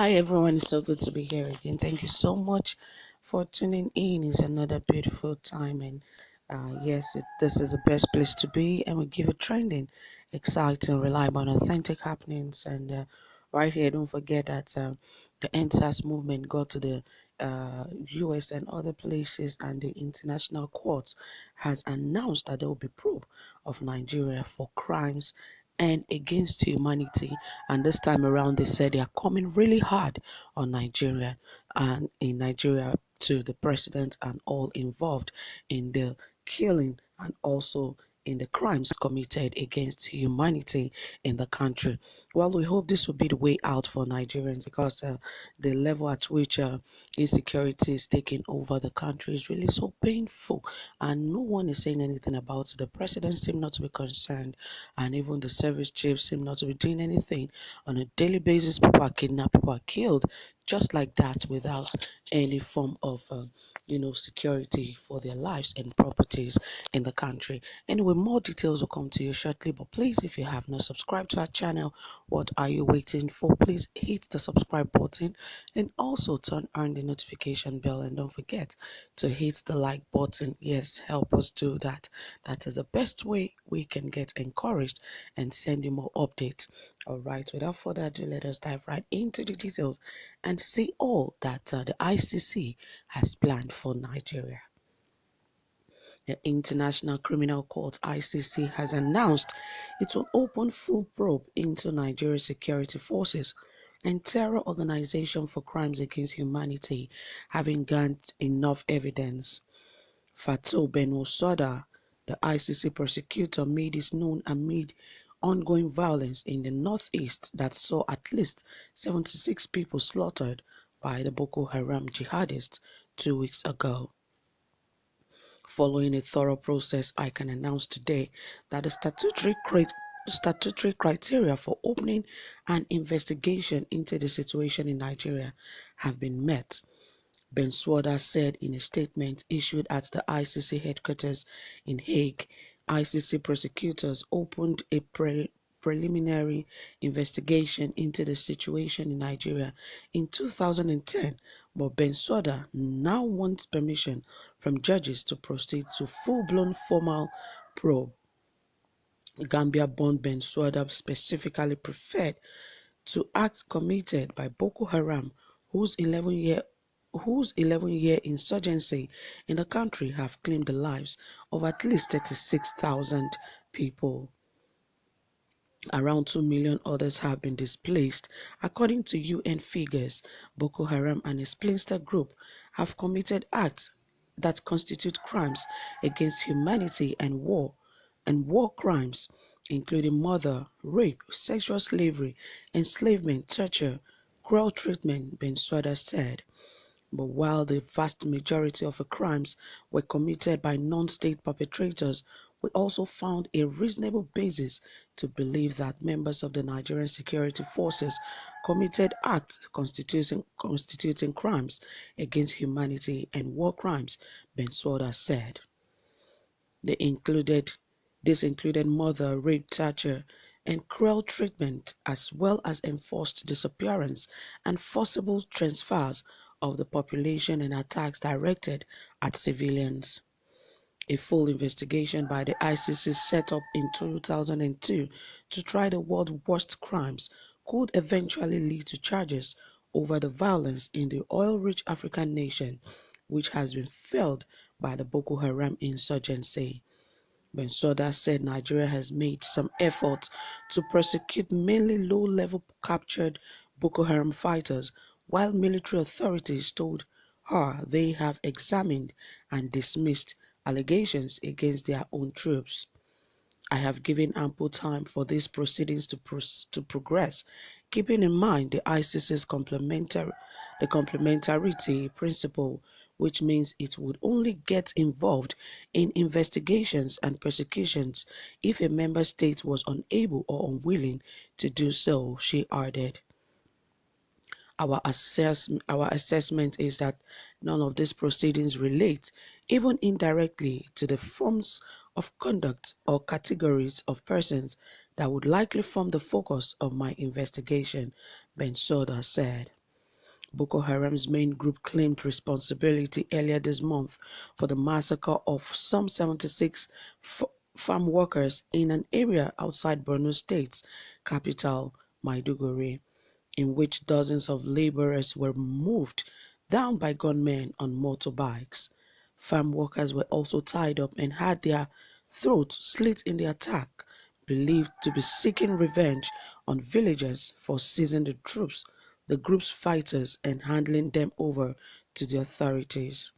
Hi everyone, it's so good to be here again. Thank you so much for tuning in. It's another beautiful time, and this is the best place to be, and we give you trending, exciting, reliable, and authentic happenings. And right here, don't forget that the NSAS movement got to the US and other places, and the International Court has announced that there will be probe of Nigeria for crimes and against humanity. And this time around, they said they are coming really hard on Nigeria, and in Nigeria to the president and all involved in the killing and also in the crimes committed against humanity in the country. Well, we hope this will be the way out for Nigerians, because the level at which insecurity is taking over the country is really so painful, and no one is saying anything about it. The president seems not to be concerned, and even the service chiefs seem not to be doing anything. On a daily basis, people are kidnapped, people are killed, just like that, without any form of security for their lives and properties in the country. Anyway, more details will come to you shortly, but please, if you have not subscribed to our channel, what are you waiting for? Please hit the subscribe button and also turn on the notification bell, and don't forget to hit the like button. Yes, help us do that. That is the best way we can get encouraged and send you more updates. All right, without further ado, let us dive right into the details and see all that the ICC has planned for Nigeria. The International Criminal Court (ICC) has announced it will open full probe into Nigeria's security forces and terror organization for crimes against humanity, having gained enough evidence. Fatou Bensouda, the ICC prosecutor, made this known amid ongoing violence in the northeast that saw at least 76 people slaughtered by the Boko Haram jihadists 2 weeks ago. Following a thorough process, I can announce today that the statutory criteria for opening an investigation into the situation in Nigeria have been met. Bensouda said in a statement issued at the ICC headquarters in Hague. ICC prosecutors opened a preliminary investigation into the situation in Nigeria in 2010, but Bensouda now wants permission from judges to proceed to full-blown formal probe. Gambia-born Bensouda specifically preferred to acts committed by Boko Haram, whose 11-year insurgency in the country have claimed the lives of at least 36,000 people. Around 2 million others have been displaced. According to UN figures, Boko Haram and its splinter group have committed acts that constitute crimes against humanity and war crimes, including murder, rape, sexual slavery, enslavement, torture, cruel treatment, Bensouda said. But while the vast majority of the crimes were committed by non-state perpetrators, we also found a reasonable basis to believe that members of the Nigerian security forces committed acts constituting crimes against humanity and war crimes, Bensouda said. This included murder, rape, torture, and cruel treatment, as well as enforced disappearance and forcible transfers of the population and attacks directed at civilians. A full investigation by the ICC set up in 2002 to try the world's worst crimes could eventually lead to charges over the violence in the oil-rich African nation, which has been fueled by the Boko Haram insurgency. Bensouda said Nigeria has made some efforts to prosecute mainly low-level captured Boko Haram fighters, while military authorities told her they have examined and dismissed allegations against their own troops. I have given ample time for these proceedings to progress, keeping in mind the ICC's complementarity principle, which means it would only get involved in investigations and prosecutions if a member state was unable or unwilling to do so, she added. Our assessment is that none of these proceedings relate, even indirectly, to the forms of conduct or categories of persons that would likely form the focus of my investigation, Bensouda said. Boko Haram's main group claimed responsibility earlier this month for the massacre of some 76 farm workers in an area outside Borno State's capital, Maiduguri, in which dozens of laborers were moved down by gunmen on motorbikes. Farm workers were also tied up and had their throats slit in the attack, believed to be seeking revenge on villagers for seizing the troops, the group's fighters, and handing them over to the authorities.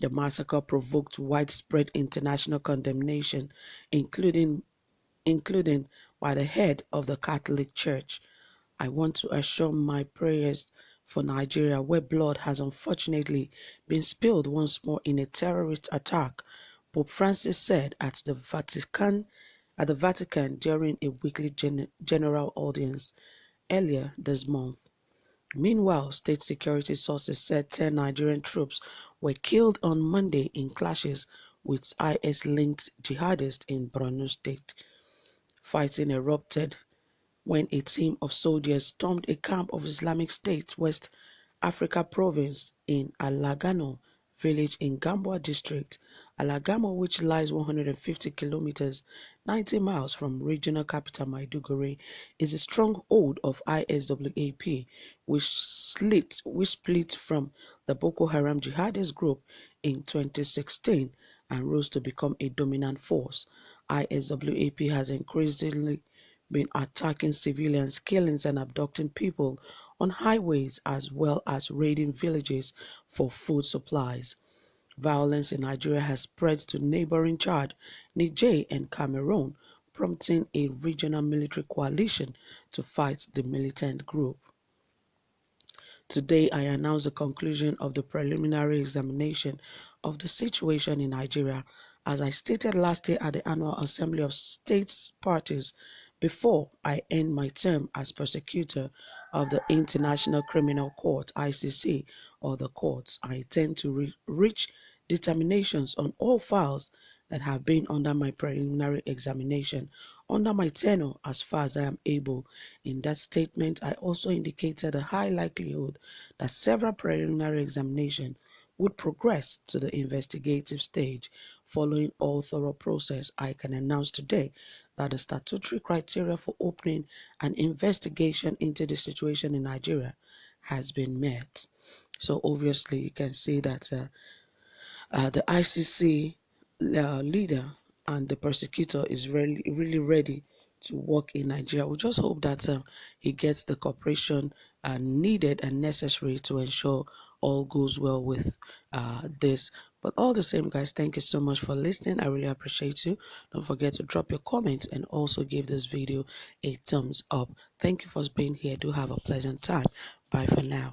The massacre provoked widespread international condemnation, including by the head of the Catholic Church. I want to assure my prayers for Nigeria, where blood has unfortunately been spilled once more in a terrorist attack, Pope Francis said at the Vatican during a weekly general audience earlier this month. Meanwhile, state security sources said 10 Nigerian troops were killed on Monday in clashes with IS-linked jihadists in Borno State. Fighting erupted when a team of soldiers stormed a camp of Islamic State West Africa province in Alagano village in Gambua district. Alagamo, which lies 150 kilometers 90 miles from regional capital Maiduguri, is a stronghold of ISWAP, which split from the Boko Haram jihadist group in 2016 and rose to become a dominant force. ISWAP has increasingly been attacking civilians, killing and abducting people on highways, as well as raiding villages for food supplies. Violence in Nigeria has spread to neighboring Chad, Niger, and Cameroon, prompting a regional military coalition to fight the militant group. Today, I announce the conclusion of the preliminary examination of the situation in Nigeria, as I stated last year at the Annual Assembly of States Parties. Before I end my term as prosecutor of the International Criminal Court (ICC) or the courts, I intend to reach determinations on all files that have been under my preliminary examination under my tenure as far as I am able. In that statement, I also indicated a high likelihood that several preliminary examinations would progress to the investigative stage. Following all thorough process, I can announce today that the statutory criteria for opening an investigation into the situation in Nigeria has been met. So obviously you can see that the ICC leader and the prosecutor is really ready to work in Nigeria. We just hope that he gets the cooperation needed and necessary to ensure all goes well with this. But all the same, guys, thank you so much for listening. I really appreciate you. Don't forget to drop your comments and also give this video a thumbs up. Thank you for being here. Do have a pleasant time. Bye for now.